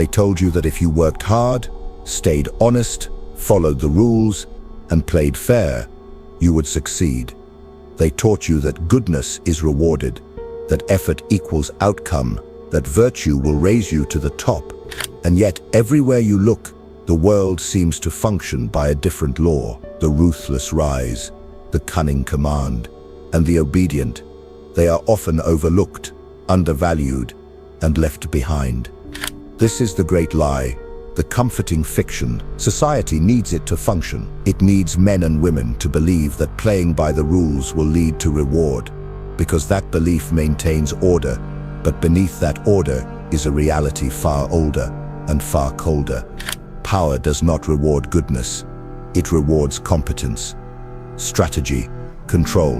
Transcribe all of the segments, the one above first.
They told you that if you worked hard, stayed honest, followed the rules, and played fair, you would succeed. They taught you that goodness is rewarded, that effort equals outcome, that virtue will raise you to the top. And yet, everywhere you look, the world seems to function by a different law. The ruthless rise, the cunning command, and the obedient. They are often overlooked, undervalued, and left behind. This is the great lie, the comforting fiction. Society needs it to function. It needs men and women to believe that playing by the rules will lead to reward, because that belief maintains order, but beneath that order is a reality far older and far colder. Power does not reward goodness. It rewards competence, strategy, control,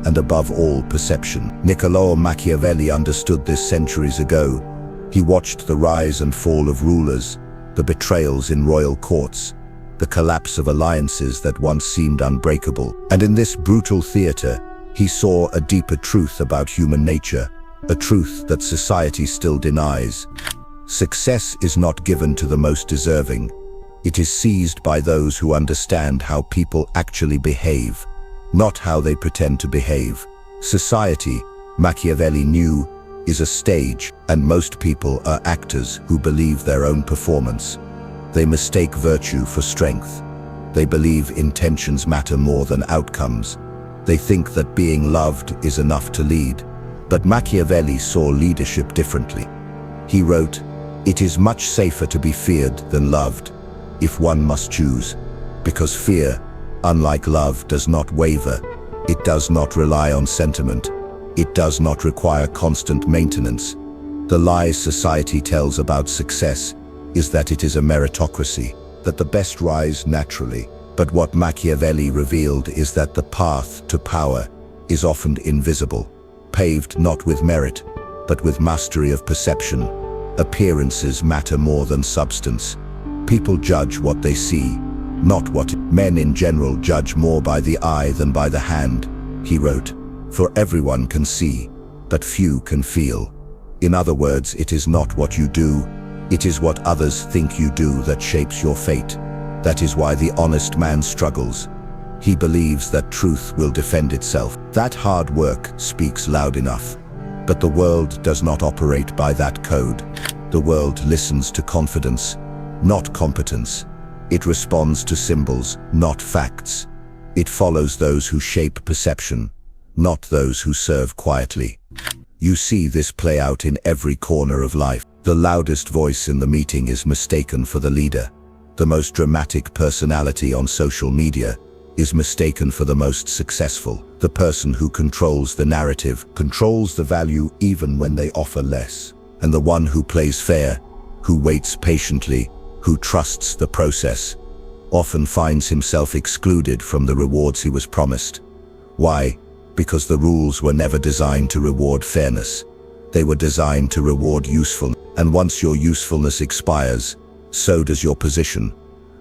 and above all, perception. Niccolò Machiavelli understood this centuries ago. He watched the rise and fall of rulers, the betrayals in royal courts, the collapse of alliances that once seemed unbreakable. And in this brutal theater, he saw a deeper truth about human nature, a truth that society still denies. Success is not given to the most deserving. It is seized by those who understand how people actually behave, not how they pretend to behave. Society, Machiavelli knew, is a stage, and most people are actors who believe their own performance. They mistake virtue for strength. They believe intentions matter more than outcomes. They think that being loved is enough to lead. But Machiavelli saw leadership differently. He wrote, "It is much safer to be feared than loved, if one must choose, because fear, unlike love, does not waver. It does not rely on sentiment. It does not require constant maintenance." The lie society tells about success is that it is a meritocracy, that the best rise naturally. But what Machiavelli revealed is that the path to power is often invisible, paved not with merit, but with mastery of perception. Appearances matter more than substance. People judge what they see, not what. Men in general judge more by the eye than by the hand, he wrote. For everyone can see, but few can feel. In other words, it is not what you do, it is what others think you do that shapes your fate. That is why the honest man struggles. He believes that truth will defend itself. That hard work speaks loud enough. But the world does not operate by that code. The world listens to confidence, not competence. It responds to symbols, not facts. It follows those who shape perception, not those who serve quietly. You see this play out in every corner of life. The loudest voice in the meeting is mistaken for the leader. The most dramatic personality on social media is mistaken for the most successful. The person who controls the narrative controls the value even when they offer less. And the one who plays fair, who waits patiently, who trusts the process, often finds himself excluded from the rewards he was promised. Why? Because the rules were never designed to reward fairness. They were designed to reward usefulness. And once your usefulness expires, so does your position,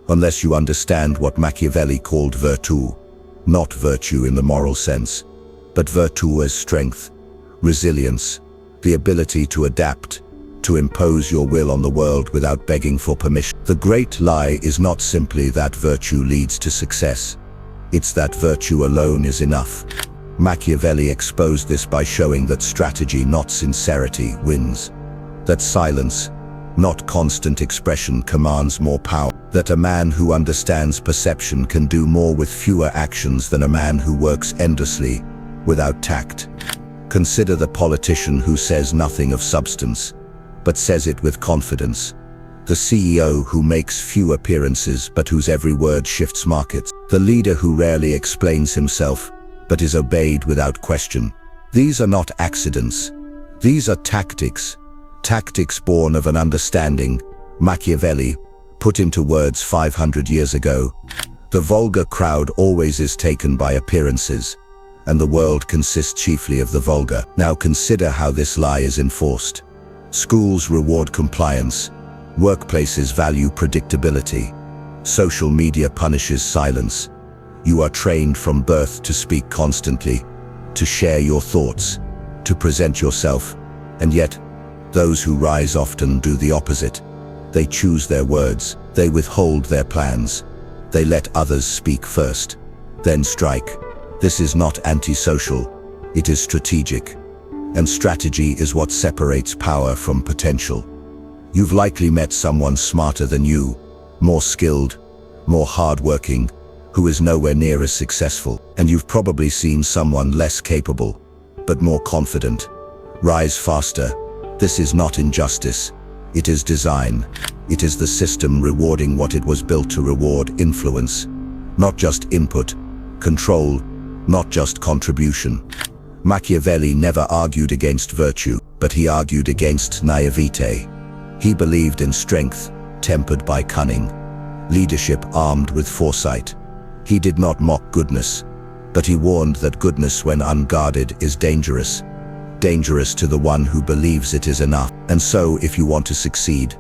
unless you understand what Machiavelli called virtù. Not virtue in the moral sense, but virtù as strength, resilience, the ability to adapt, to impose your will on the world without begging for permission. The great lie is not simply that virtue leads to success. It's that virtue alone is enough. Machiavelli exposed this by showing that strategy, not sincerity, wins. That silence, not constant expression, commands more power. That a man who understands perception can do more with fewer actions than a man who works endlessly without tact. Consider the politician who says nothing of substance, but says it with confidence. The CEO who makes few appearances but whose every word shifts markets. The leader who rarely explains himself but is obeyed without question. These are not accidents. These are tactics. Tactics born of an understanding Machiavelli put into words 500 years ago. The vulgar crowd always is taken by appearances, and the world consists chiefly of the vulgar. Now consider how this lie is enforced. Schools reward compliance. Workplaces value predictability. Social media punishes silence. You are trained from birth to speak constantly, to share your thoughts, to present yourself, and yet, those who rise often do the opposite. They choose their words, they withhold their plans. They let others speak first, then strike. This is not antisocial, it is strategic. And strategy is what separates power from potential. You've likely met someone smarter than you, more skilled, more hardworking, who is nowhere near as successful. And you've probably seen someone less capable, but more confident, rise faster. This is not injustice, it is design. It is the system rewarding what it was built to reward: influence, not just input, control, not just contribution. Machiavelli never argued against virtue, but he argued against naivete. He believed in strength, tempered by cunning, leadership armed with foresight. He did not mock goodness, but he warned that goodness, when unguarded, is dangerous. Dangerous to the one who believes it is enough. And so, if you want to succeed,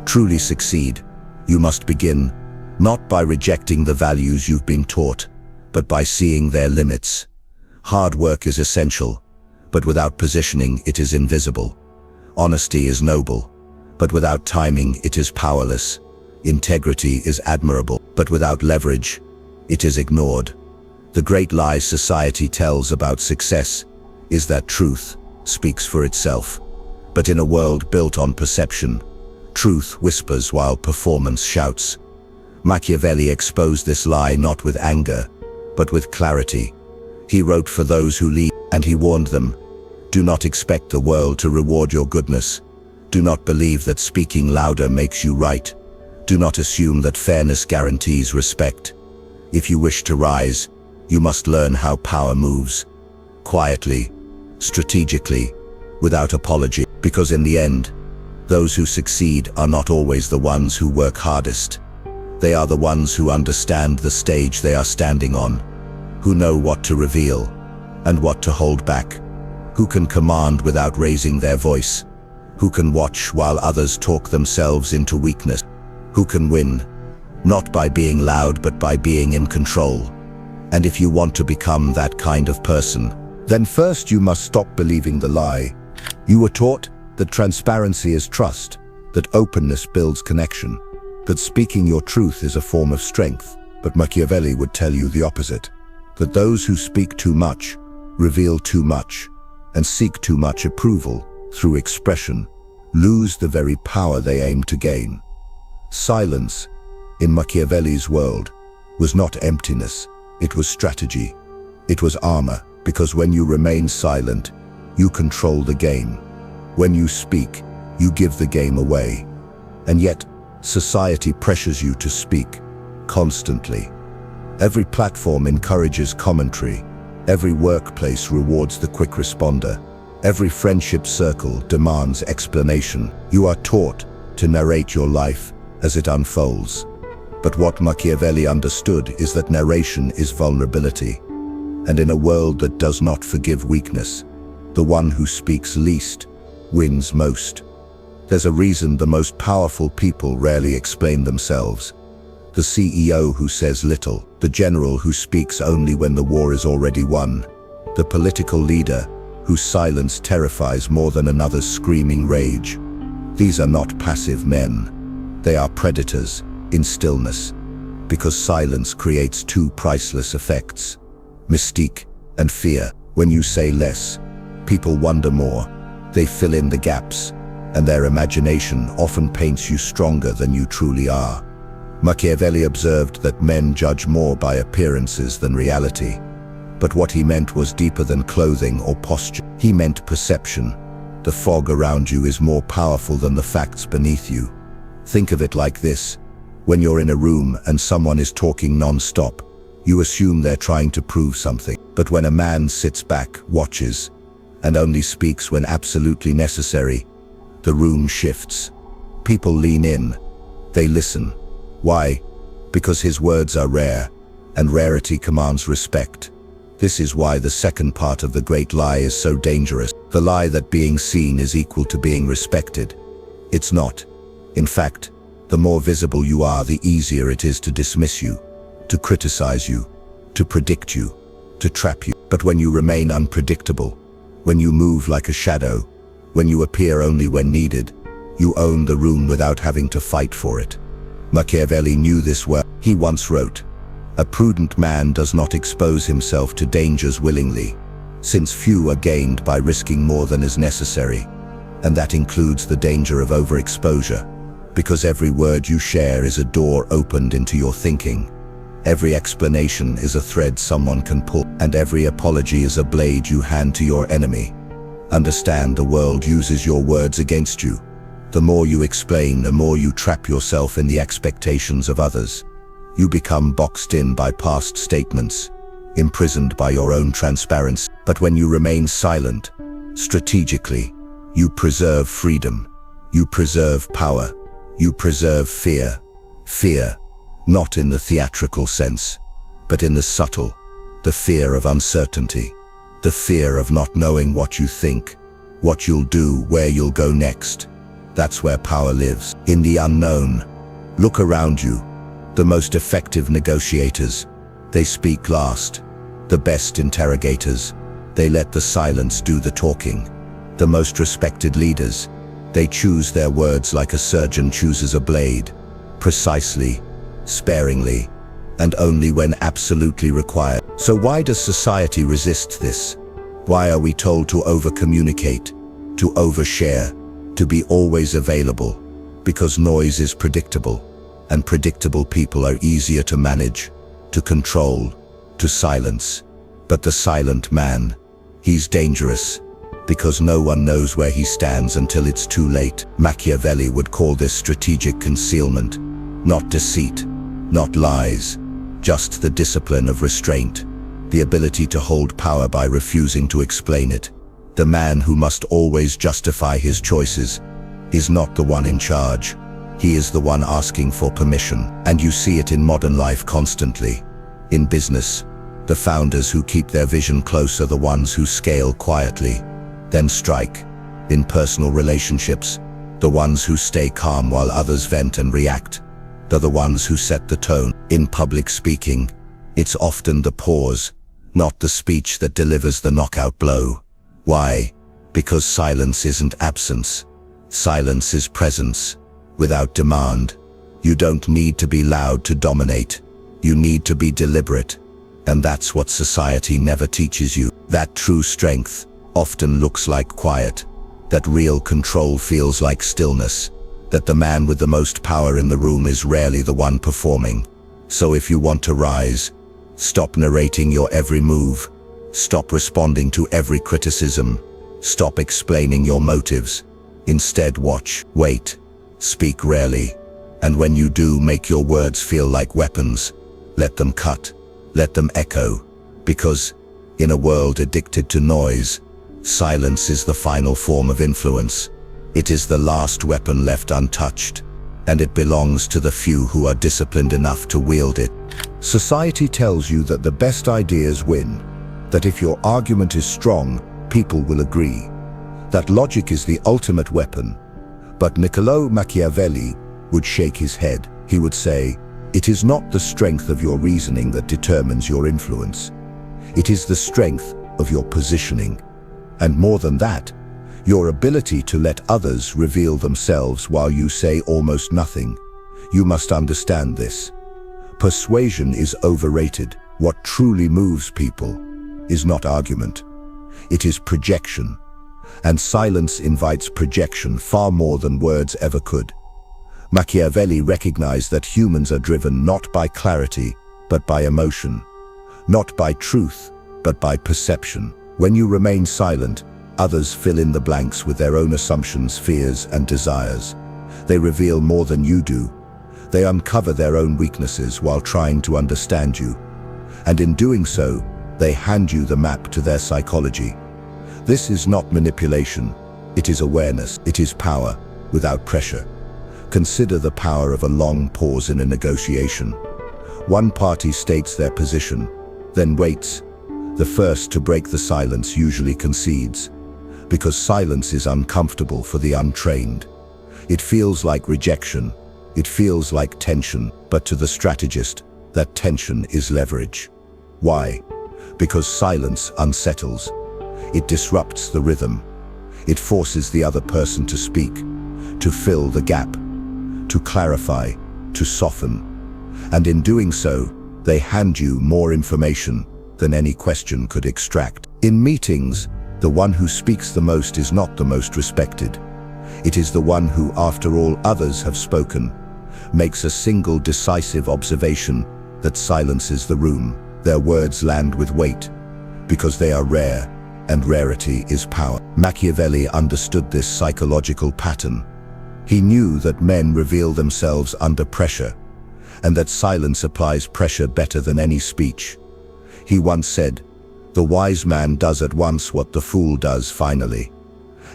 truly succeed, you must begin, not by rejecting the values you've been taught, but by seeing their limits. Hard work is essential, but without positioning, it is invisible. Honesty is noble, but without timing, it is powerless. Integrity is admirable, but without leverage, it is ignored. The great lie society tells about success is that truth speaks for itself. But in a world built on perception, truth whispers while performance shouts. Machiavelli exposed this lie not with anger, but with clarity. He wrote for those who lead, and he warned them, do not expect the world to reward your goodness. Do not believe that speaking louder makes you right. Do not assume that fairness guarantees respect. If you wish to rise, you must learn how power moves. Quietly, strategically, without apology. Because in the end, those who succeed are not always the ones who work hardest. They are the ones who understand the stage they are standing on, who know what to reveal and what to hold back, who can command without raising their voice, who can watch while others talk themselves into weakness, who can win, not by being loud but by being in control. And if you want to become that kind of person, then first you must stop believing the lie. You were taught that transparency is trust, that openness builds connection, that speaking your truth is a form of strength. But Machiavelli would tell you the opposite, that those who speak too much, reveal too much, and seek too much approval through expression, lose the very power they aim to gain. Silence, in Machiavelli's world, was not emptiness, it was strategy. It was armor, because when you remain silent, you control the game. When you speak, you give the game away. And yet, society pressures you to speak, constantly. Every platform encourages commentary. Every workplace rewards the quick responder. Every friendship circle demands explanation. You are taught to narrate your life as it unfolds. But what Machiavelli understood is that narration is vulnerability. And in a world that does not forgive weakness, the one who speaks least wins most. There's a reason the most powerful people rarely explain themselves. The CEO who says little, the general who speaks only when the war is already won, the political leader whose silence terrifies more than another's screaming rage. These are not passive men. They are predators in stillness, because silence creates two priceless effects: mystique and fear. When you say less, people wonder more. They fill in the gaps, and their imagination often paints you stronger than you truly are. Machiavelli observed that men judge more by appearances than reality. But what he meant was deeper than clothing or posture. He meant perception. The fog around you is more powerful than the facts beneath you. Think of it like this. When you're in a room and someone is talking non-stop, you assume they're trying to prove something. But when a man sits back, watches, and only speaks when absolutely necessary, the room shifts. People lean in. They listen. Why? Because his words are rare, and rarity commands respect. This is why the second part of the great lie is so dangerous. The lie that being seen is equal to being respected. It's not. In fact, the more visible you are, the easier it is to dismiss you, to criticize you, to predict you, to trap you. But when you remain unpredictable, when you move like a shadow, when you appear only when needed, You own the room without having to fight for it. Machiavelli knew this well. He once wrote, "A prudent man does not expose himself to dangers willingly, since few are gained by risking more than is necessary." And that includes the danger of overexposure, because every word you share is a door opened into your thinking. Every explanation is a thread someone can pull, and every apology is a blade you hand to your enemy. Understand, the world uses your words against you. The more you explain, the more you trap yourself in the expectations of others. You become boxed in by past statements, imprisoned by your own transparency. But when you remain silent, strategically, you preserve freedom, you preserve power, you preserve fear. Fear, not in the theatrical sense, but in the subtle, the fear of uncertainty, the fear of not knowing what you think, what you'll do, where you'll go next. That's where power lives, in the unknown. Look around you. The most effective negotiators, they speak last. The best interrogators, they let the silence do the talking. The most respected leaders, they choose their words like a surgeon chooses a blade, precisely, sparingly, and only when absolutely required. So why does society resist this? Why are we told to over-communicate, to overshare, to be always available? Because noise is predictable, and predictable people are easier to manage, to control, to silence. But the silent man, he's dangerous, because no one knows where he stands until it's too late. Machiavelli would call this strategic concealment, not deceit, not lies, just the discipline of restraint, the ability to hold power by refusing to explain it. The man who must always justify his choices is not the one in charge. He is the one asking for permission. And you see it in modern life constantly. In business, the founders who keep their vision close are the ones who scale quietly, then strike. In personal relationships, the ones who stay calm while others vent and react, they're the ones who set the tone. In public speaking, it's often the pause, not the speech, that delivers the knockout blow. Why? Because silence isn't absence. Silence is presence, without demand. You don't need to be loud to dominate. You need to be deliberate. And that's what society never teaches you. That true strength often looks like quiet, that real control feels like stillness, that the man with the most power in the room is rarely the one performing. So if you want to rise, stop narrating your every move, stop responding to every criticism, stop explaining your motives. Instead, watch, wait, speak rarely, and when you do, make your words feel like weapons. Let them cut, let them echo, because in a world addicted to noise, silence is the final form of influence. It is the last weapon left untouched, and it belongs to the few who are disciplined enough to wield it. Society tells you that the best ideas win, that if your argument is strong, people will agree, that logic is the ultimate weapon. But Niccolò Machiavelli would shake his head. He would say, "It is not the strength of your reasoning that determines your influence. It is the strength of your positioning. And more than that, your ability to let others reveal themselves while you say almost nothing. You must understand this. Persuasion is overrated. What truly moves people is not argument. It is projection. And silence invites projection far more than words ever could." Machiavelli recognized that humans are driven not by clarity, but by emotion. Not by truth, but by perception. When you remain silent, others fill in the blanks with their own assumptions, fears, and desires. They reveal more than you do. They uncover their own weaknesses while trying to understand you. And in doing so, they hand you the map to their psychology. This is not manipulation. It is awareness. It is power, without pressure. Consider the power of a long pause in a negotiation. One party states their position, then waits. The first to break the silence usually concedes, because silence is uncomfortable for the untrained. It feels like rejection. It feels like tension, but to the strategist, that tension is leverage. Why? Because silence unsettles. It disrupts the rhythm. It forces the other person to speak, to fill the gap, to clarify, to soften. And in doing so, they hand you more information than any question could extract. In meetings, the one who speaks the most is not the most respected. It is the one who, after all others have spoken, makes a single decisive observation that silences the room. Their words land with weight, because they are rare, and rarity is power. Machiavelli understood this psychological pattern. He knew that men reveal themselves under pressure, and that silence applies pressure better than any speech. He once said, "The wise man does at once what the fool does finally."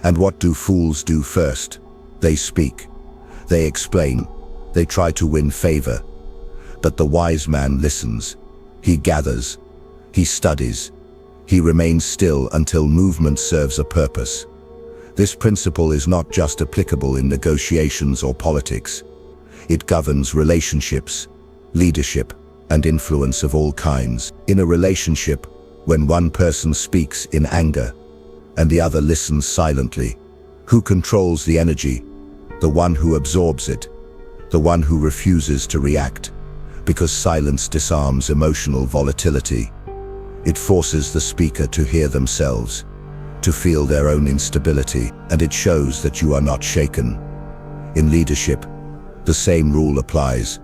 And what do fools do first? They speak, they explain, they try to win favor. But the wise man listens, he gathers, he studies, he remains still until movement serves a purpose. This principle is not just applicable in negotiations or politics. It governs relationships, leadership, and influence of all kinds. In a relationship, when one person speaks in anger and the other listens silently, who controls the energy? The one who absorbs it, the one who refuses to react, because silence disarms emotional volatility. It forces the speaker to hear themselves, to feel their own instability, and it shows that you are not shaken. In leadership, the same rule applies.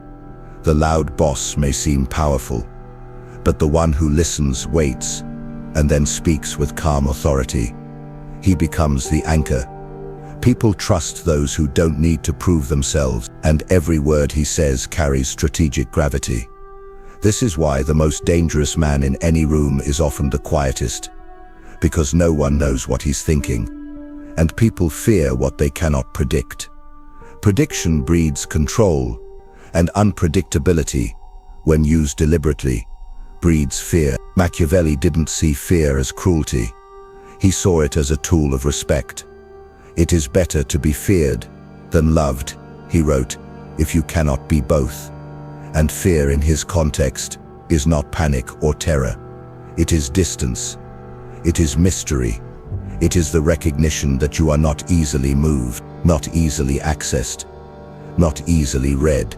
The loud boss may seem powerful, but the one who listens, waits, and then speaks with calm authority. He becomes the anchor. People trust those who don't need to prove themselves, and every word he says carries strategic gravity. This is why the most dangerous man in any room is often the quietest, because no one knows what he's thinking, and people fear what they cannot predict. Prediction breeds control, and unpredictability, when used deliberately, breeds fear. Machiavelli didn't see fear as cruelty. He saw it as a tool of respect. "It is better to be feared than loved," he wrote, "if you cannot be both." And fear in his context is not panic or terror. It is distance. It is mystery. It is the recognition that you are not easily moved, not easily accessed, not easily read.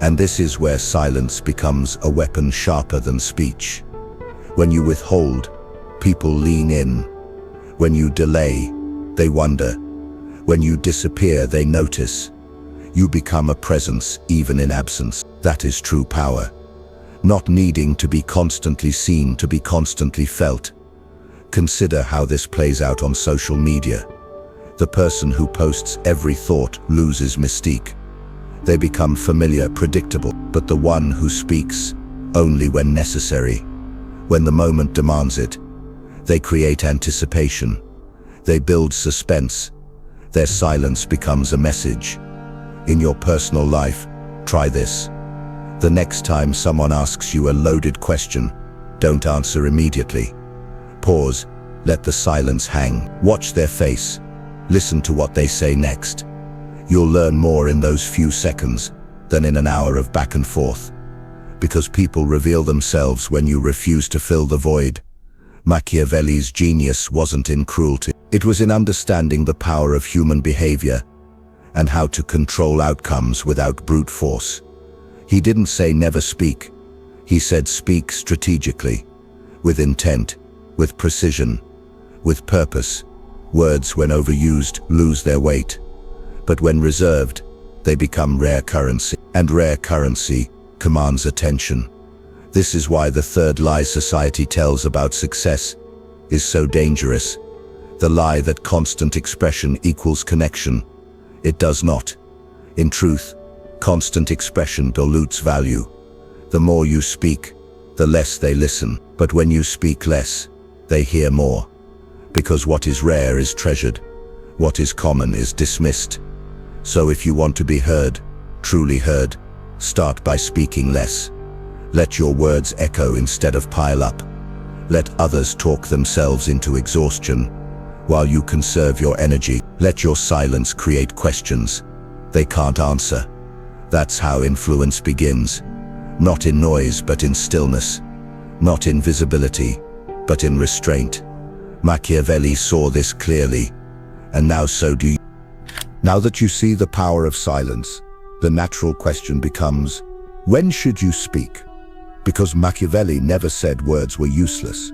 And this is where silence becomes a weapon sharper than speech. When you withhold, people lean in. When you delay, they wonder. When you disappear, they notice. You become a presence even in absence. That is true power. Not needing to be constantly seen to be constantly felt. Consider how this plays out on social media. The person who posts every thought loses mystique. They become familiar, predictable, but the one who speaks only when necessary, when the moment demands it, they create anticipation. They build suspense. Their silence becomes a message. In your personal life, try this. The next time someone asks you a loaded question, don't answer immediately. Pause, let the silence hang. Watch their face. Listen to what they say next. You'll learn more in those few seconds than in an hour of back and forth. Because people reveal themselves when you refuse to fill the void. Machiavelli's genius wasn't in cruelty. It was in understanding the power of human behavior and how to control outcomes without brute force. He didn't say never speak. He said speak strategically, with intent, with precision, with purpose. Words, when overused, lose their weight. But when reserved, they become rare currency. And rare currency commands attention. This is why the third lie society tells about success is so dangerous. The lie that constant expression equals connection. It does not. In truth, constant expression dilutes value. The more you speak, the less they listen. But when you speak less, they hear more. Because what is rare is treasured. What is common is dismissed. So if you want to be heard, truly heard, start by speaking less. Let your words echo instead of pile up. Let others talk themselves into exhaustion, while you conserve your energy. Let your silence create questions they can't answer. That's how influence begins. Not in noise, but in stillness. Not in visibility, but in restraint. Machiavelli saw this clearly, and now so do you. Now that you see the power of silence, the natural question becomes, when should you speak? Because Machiavelli never said words were useless.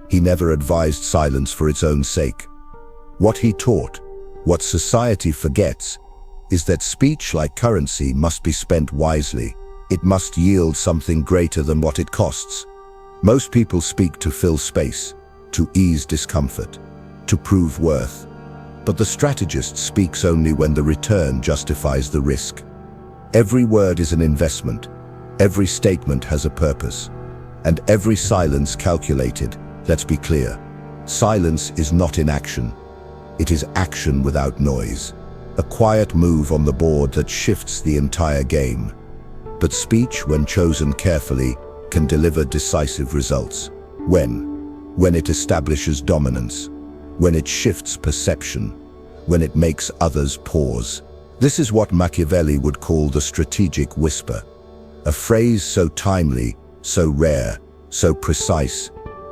He never advised silence for its own sake. What he taught, what society forgets, is that speech, like currency, must be spent wisely. It must yield something greater than what it costs. Most people speak to fill space, to ease discomfort, to prove worth. But the strategist speaks only when the return justifies the risk. Every word is an investment, every statement has a purpose, and every silence calculated. Let's be clear, silence is not inaction. It is action without noise, a quiet move on the board that shifts the entire game. But speech, when chosen carefully, can deliver decisive results. When it establishes dominance, when it shifts perception, when it makes others pause. This is what Machiavelli would call the strategic whisper, a phrase so timely, so rare, so precise,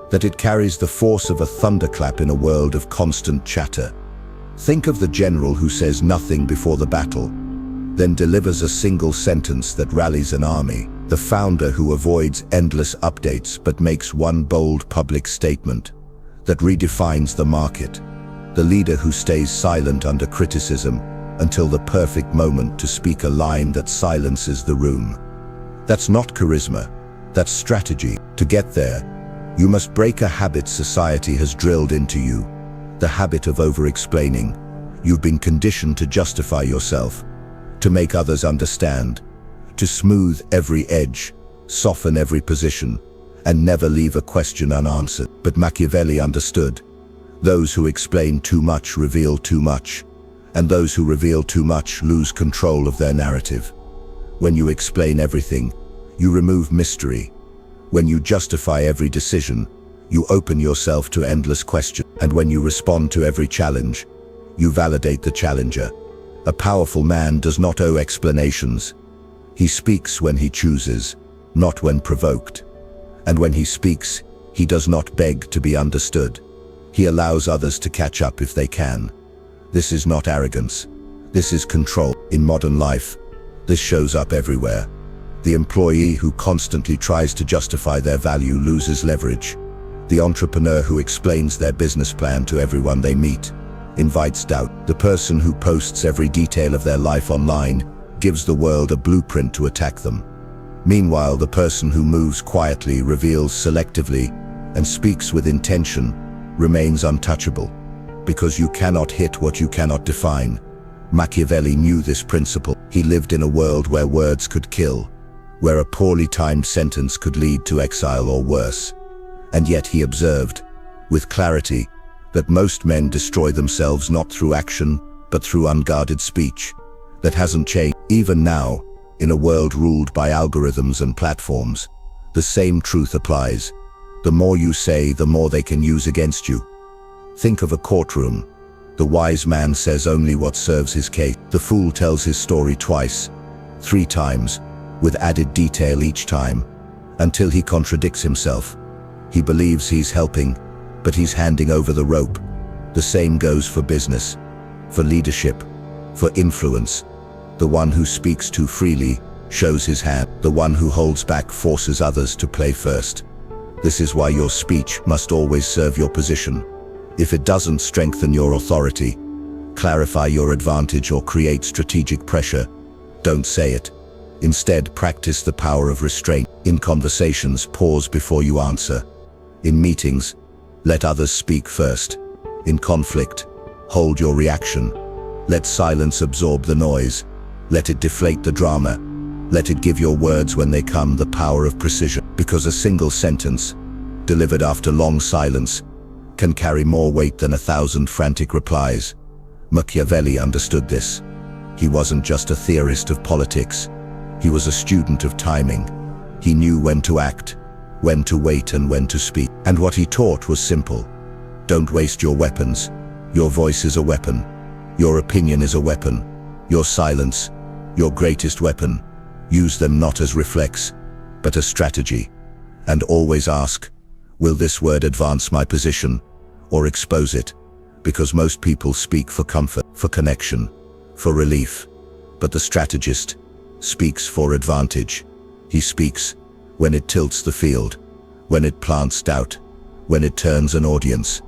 that it carries the force of a thunderclap in a world of constant chatter. Think of the general who says nothing before the battle, then delivers a single sentence that rallies an army. The founder who avoids endless updates but makes one bold public statement that redefines the market. The leader who stays silent under criticism until the perfect moment to speak a line that silences the room. That's not charisma, that's strategy. To get there, you must break a habit society has drilled into you, the habit of over-explaining. You've been conditioned to justify yourself, to make others understand, to smooth every edge, soften every position, and never leave a question unanswered. But Machiavelli understood. Those who explain too much reveal too much, and those who reveal too much lose control of their narrative. When you explain everything, you remove mystery. When you justify every decision, you open yourself to endless questions. And when you respond to every challenge, you validate the challenger. A powerful man does not owe explanations. He speaks when he chooses, not when provoked. And when he speaks, he does not beg to be understood. He allows others to catch up if they can. This is not arrogance. This is control. In modern life, this shows up everywhere. The employee who constantly tries to justify their value loses leverage. The entrepreneur who explains their business plan to everyone they meet invites doubt. The person who posts every detail of their life online gives the world a blueprint to attack them. Meanwhile, the person who moves quietly, reveals selectively, and speaks with intention remains untouchable. Because you cannot hit what you cannot define. Machiavelli knew this principle. He lived in a world where words could kill, where a poorly timed sentence could lead to exile or worse. And yet he observed, with clarity, that most men destroy themselves not through action, but through unguarded speech. That hasn't changed. Even now, in a world ruled by algorithms and platforms, the same truth applies. The more you say, the more they can use against you. Think of a courtroom. The wise man says only what serves his case. The fool tells his story twice, 3 times, with added detail each time, until he contradicts himself. He believes he's helping, but he's handing over the rope. The same goes for business, for leadership, for influence. The one who speaks too freely shows his hand. The one who holds back forces others to play first. This is why your speech must always serve your position. If it doesn't strengthen your authority, clarify your advantage, or create strategic pressure, don't say it. Instead, practice the power of restraint. In conversations, pause before you answer. In meetings, let others speak first. In conflict, hold your reaction. Let silence absorb the noise. Let it deflate the drama. Let it give your words when they come the power of precision. Because a single sentence, delivered after long silence, can carry more weight than 1,000 frantic replies. Machiavelli understood this. He wasn't just a theorist of politics. He was a student of timing. He knew when to act, when to wait, and when to speak. And what he taught was simple. Don't waste your weapons. Your voice is a weapon. Your opinion is a weapon. Your silence, your greatest weapon. Use them not as reflex, but as strategy. And always ask, will this word advance my position or expose it? Because most people speak for comfort, for connection, for relief. But the strategist speaks for advantage. He speaks when it tilts the field, when it plants doubt, when it turns an audience,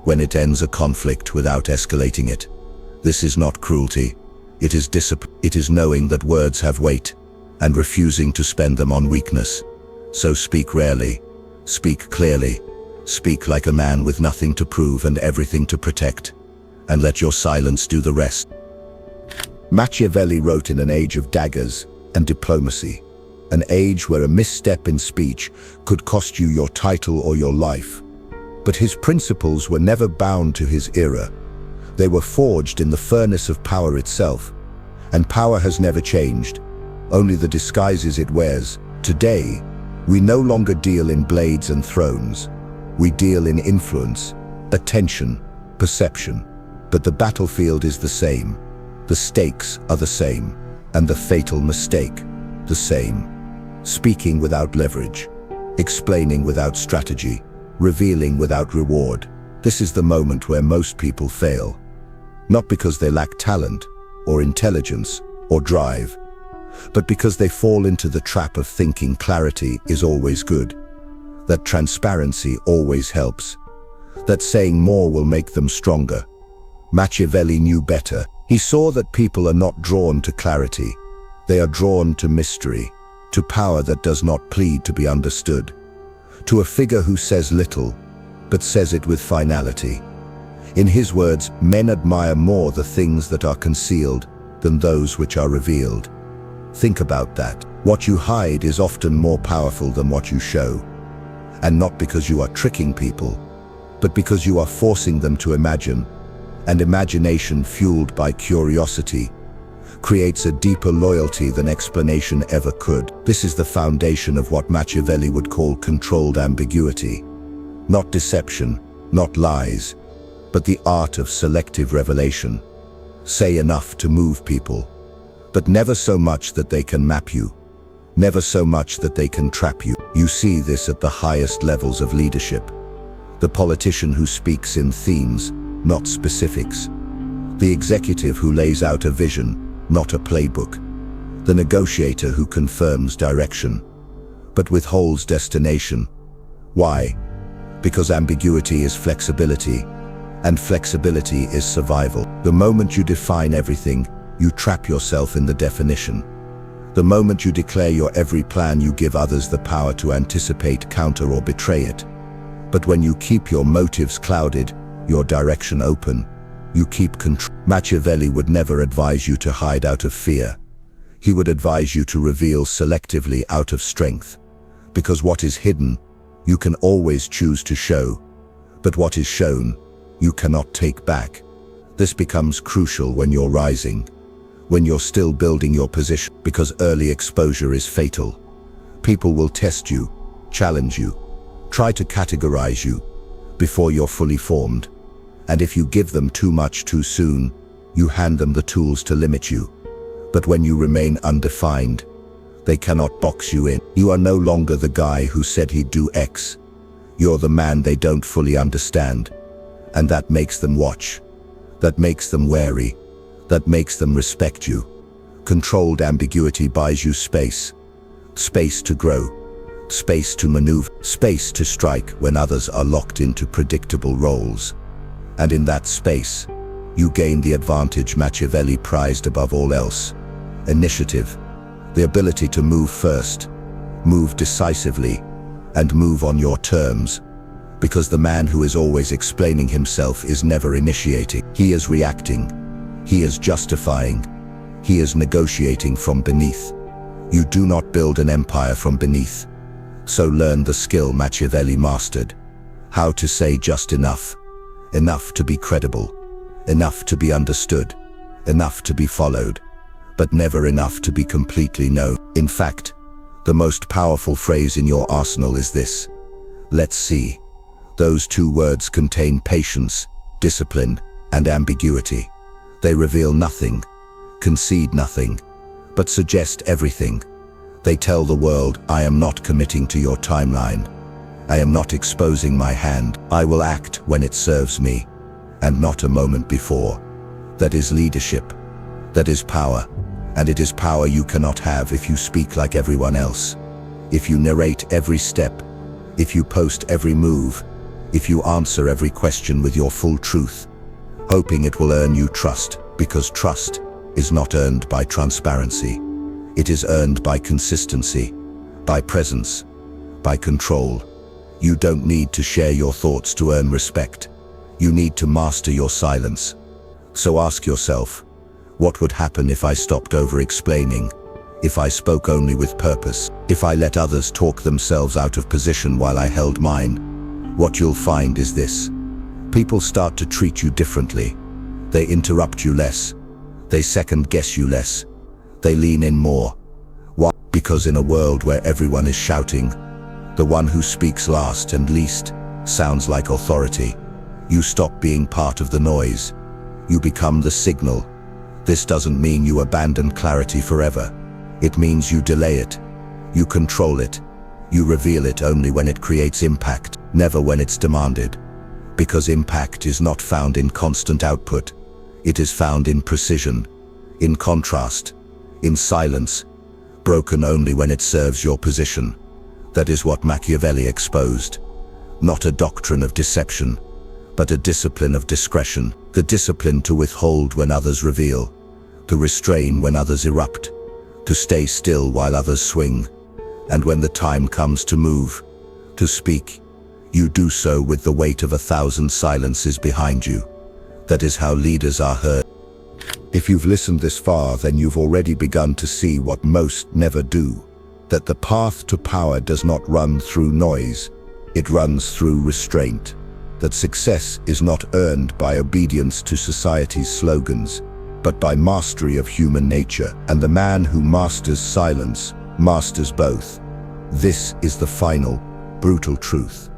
when it ends a conflict without escalating it. This is not cruelty. It is discipline. It is knowing that words have weight and refusing to spend them on weakness. So speak rarely, speak clearly, speak like a man with nothing to prove and everything to protect, and let your silence do the rest. Machiavelli wrote in an age of daggers and diplomacy, an age where a misstep in speech could cost you your title or your life. But his principles were never bound to his era. They were forged in the furnace of power itself, and power has never changed, only the disguises it wears. Today, we no longer deal in blades and thrones. We deal in influence, attention, perception. But the battlefield is the same. The stakes are the same, and the fatal mistake the same. Speaking without leverage, explaining without strategy, revealing without reward. This is the moment where most people fail. Not because they lack talent, or intelligence, or drive, but because they fall into the trap of thinking clarity is always good, that transparency always helps, that saying more will make them stronger. Machiavelli knew better. He saw that people are not drawn to clarity. They are drawn to mystery, to power that does not plead to be understood, to a figure who says little, but says it with finality. In his words, men admire more the things that are concealed than those which are revealed. Think about that. What you hide is often more powerful than what you show. And not because you are tricking people, but because you are forcing them to imagine. And imagination fueled by curiosity creates a deeper loyalty than explanation ever could. This is the foundation of what Machiavelli would call controlled ambiguity. Not deception, not lies, but the art of selective revelation. Say enough to move people, but never so much that they can map you, never so much that they can trap you. You see this at the highest levels of leadership. The politician who speaks in themes, not specifics. The executive who lays out a vision, not a playbook. The negotiator who confirms direction, but withholds destination. Why? Because ambiguity is flexibility, and flexibility is survival. The moment you define everything, you trap yourself in the definition. The moment you declare your every plan, you give others the power to anticipate, counter, or betray it. But when you keep your motives clouded, your direction open, you keep control. Machiavelli would never advise you to hide out of fear. He would advise you to reveal selectively out of strength. Because what is hidden, you can always choose to show. But what is shown, you cannot take back. This becomes crucial when you're rising, when you're still building your position, because early exposure is fatal. People will test you, challenge you, try to categorize you before you're fully formed. And if you give them too much too soon, you hand them the tools to limit you. But when you remain undefined, they cannot box you in. You are no longer the guy who said he'd do X. You're the man they don't fully understand. And that makes them watch. That makes them wary. That makes them respect you. Controlled ambiguity buys you space. Space to grow. Space to maneuver. Space to strike when others are locked into predictable roles. And in that space, you gain the advantage Machiavelli prized above all else. Initiative. The ability to move first, move decisively, and move on your terms. Because the man who is always explaining himself is never initiating. He is reacting. He is justifying. He is negotiating from beneath. You do not build an empire from beneath. So learn the skill Machiavelli mastered. How to say just enough. Enough to be credible. Enough to be understood. Enough to be followed. But never enough to be completely known. In fact, the most powerful phrase in your arsenal is this: let's see. Those two words contain patience, discipline, and ambiguity. They reveal nothing, concede nothing, but suggest everything. They tell the world, I am not committing to your timeline. I am not exposing my hand. I will act when it serves me, and not a moment before. That is leadership. That is power, and it is power you cannot have if you speak like everyone else. If you narrate every step, if you post every move, if you answer every question with your full truth, hoping it will earn you trust, because trust is not earned by transparency. It is earned by consistency, by presence, by control. You don't need to share your thoughts to earn respect. You need to master your silence. So ask yourself, what would happen if I stopped over-explaining? If I spoke only with purpose? If I let others talk themselves out of position while I held mine? What you'll find is this. People start to treat you differently. They interrupt you less. They second-guess you less. They lean in more. Why? Because in a world where everyone is shouting, the one who speaks last and least sounds like authority. You stop being part of the noise. You become the signal. This doesn't mean you abandon clarity forever. It means you delay it. You control it. You reveal it only when it creates impact, never when it's demanded. Because impact is not found in constant output. It is found in precision, in contrast, in silence, broken only when it serves your position. That is what Machiavelli exposed. Not a doctrine of deception, but a discipline of discretion. The discipline to withhold when others reveal, to restrain when others erupt, to stay still while others swing, and when the time comes to move, to speak, you do so with the weight of 1,000 silences behind you. That is how leaders are heard. If you've listened this far, then you've already begun to see what most never do. That the path to power does not run through noise, it runs through restraint. That success is not earned by obedience to society's slogans, but by mastery of human nature, and the man who masters silence masters both. This is the final, brutal truth.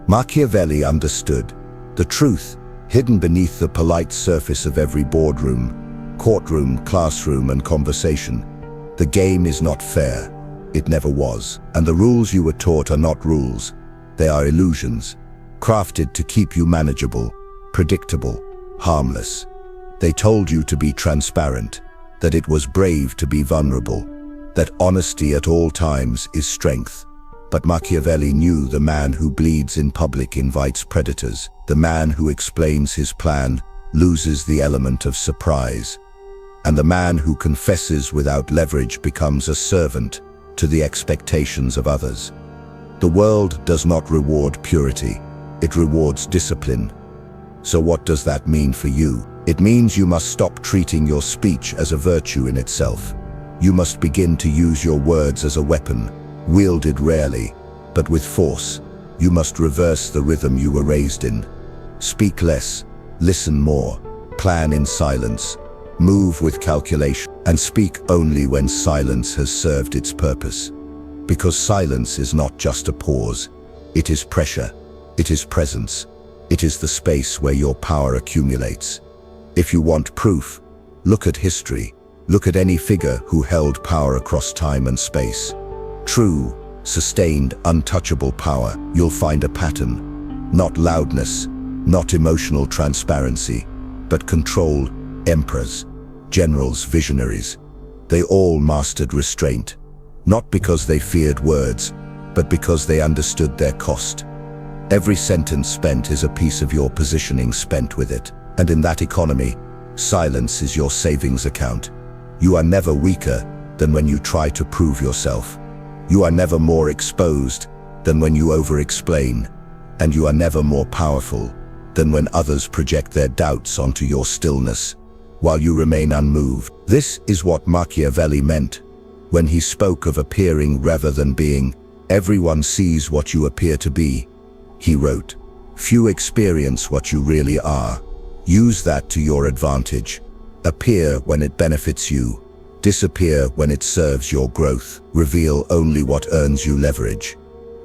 Machiavelli understood the truth hidden beneath the polite surface of every boardroom, courtroom, classroom, and conversation. The game is not fair. It never was. And the rules you were taught are not rules. They are illusions, crafted to keep you manageable, predictable, harmless. They told you to be transparent, that it was brave to be vulnerable, that honesty at all times is strength. But Machiavelli knew the man who bleeds in public invites predators. The man who explains his plan loses the element of surprise. And the man who confesses without leverage becomes a servant to the expectations of others. The world does not reward purity, it rewards discipline. So what does that mean for you? It means you must stop treating your speech as a virtue in itself. You must begin to use your words as a weapon, wielded rarely, but with force. You must reverse the rhythm you were raised in. Speak less, listen more, plan in silence, move with calculation, and speak only when silence has served its purpose. Because silence is not just a pause, it is pressure, it is presence, it is the space where your power accumulates. If you want proof, look at history, look at any figure who held power across time and space. True, sustained, untouchable power, you'll find a pattern. Not loudness, not emotional transparency, but control. Emperors, generals, visionaries, they all mastered restraint, not because they feared words, but because they understood their cost. Every sentence spent is a piece of your positioning spent with it. And in that economy, silence is your savings account. You are never weaker than when you try to prove yourself. You are never more exposed than when you over-explain, and you are never more powerful than when others project their doubts onto your stillness, while you remain unmoved. This is what Machiavelli meant when he spoke of appearing rather than being. Everyone sees what you appear to be, he wrote. Few experience what you really are. Use that to your advantage. Appear when it benefits you. Disappear when it serves your growth. Reveal only what earns you leverage,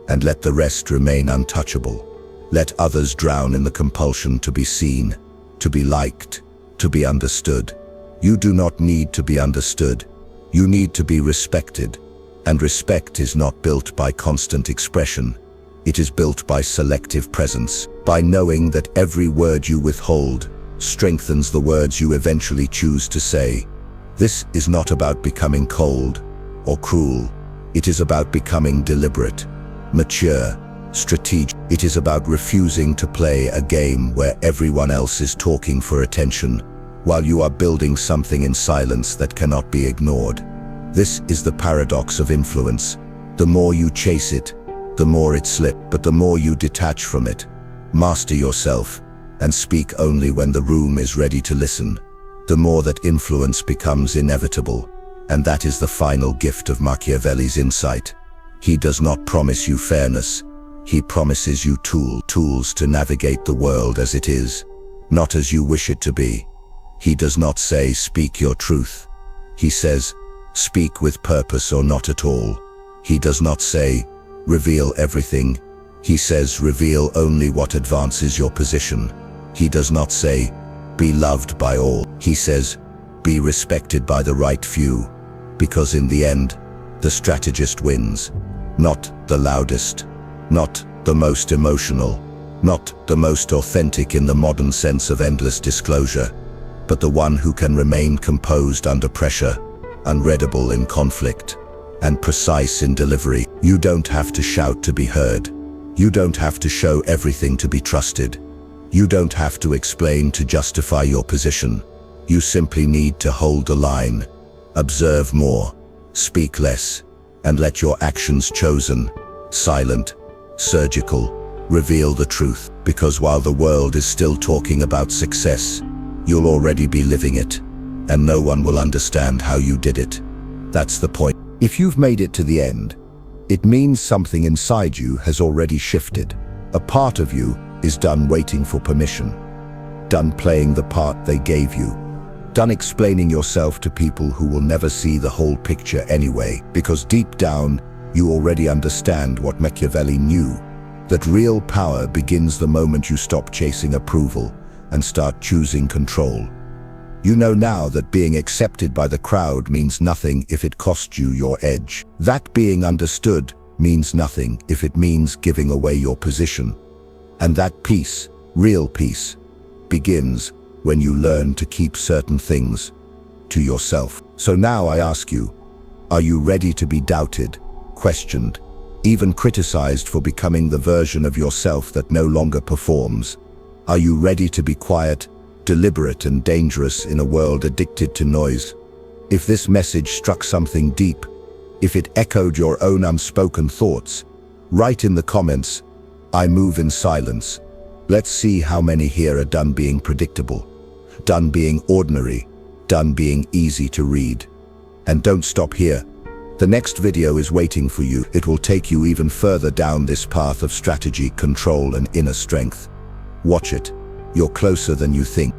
and let the rest remain untouchable. Let others drown in the compulsion to be seen, to be liked, to be understood. You do not need to be understood. You need to be respected. And respect is not built by constant expression. It is built by selective presence, by knowing that every word you withhold strengthens the words you eventually choose to say. This is not about becoming cold or cruel. It is about becoming deliberate, mature, strategic. It is about refusing to play a game where everyone else is talking for attention, while you are building something in silence that cannot be ignored. This is the paradox of influence. The more you chase it, the more it slips, but the more you detach from it. Master yourself and speak only when the room is ready to listen. The more that influence becomes inevitable, and that is the final gift of Machiavelli's insight. He does not promise you fairness. He promises you tools to navigate the world as it is, not as you wish it to be. He does not say, speak your truth. He says, speak with purpose or not at all. He does not say, reveal everything. He says, reveal only what advances your position. He does not say, be loved by all. He says, be respected by the right few, because in the end, the strategist wins. Not the loudest, not the most emotional, not the most authentic in the modern sense of endless disclosure, but the one who can remain composed under pressure, unreadable in conflict, and precise in delivery. You don't have to shout to be heard. You don't have to show everything to be trusted. You don't have to explain to justify your position. You simply need to hold the line, observe more, speak less, and let your actions chosen, silent, surgical, reveal the truth. Because while the world is still talking about success, you'll already be living it, and no one will understand how you did it. That's the point. If you've made it to the end, it means something inside you has already shifted. A part of you is done waiting for permission, done playing the part they gave you, done explaining yourself to people who will never see the whole picture anyway, because deep down, you already understand what Machiavelli knew, that real power begins the moment you stop chasing approval and start choosing control. You know now that being accepted by the crowd means nothing if it costs you your edge. That being understood means nothing if it means giving away your position. And that peace, real peace, begins when you learn to keep certain things to yourself. So now I ask you, are you ready to be doubted, questioned, even criticized for becoming the version of yourself that no longer performs? Are you ready to be quiet, deliberate and dangerous in a world addicted to noise? If this message struck something deep, if it echoed your own unspoken thoughts, write in the comments, I move in silence. Let's see how many here are done being predictable, done being ordinary, done being easy to read. And don't stop here. The next video is waiting for you. It will take you even further down this path of strategy, control and inner strength. Watch it. You're closer than you think.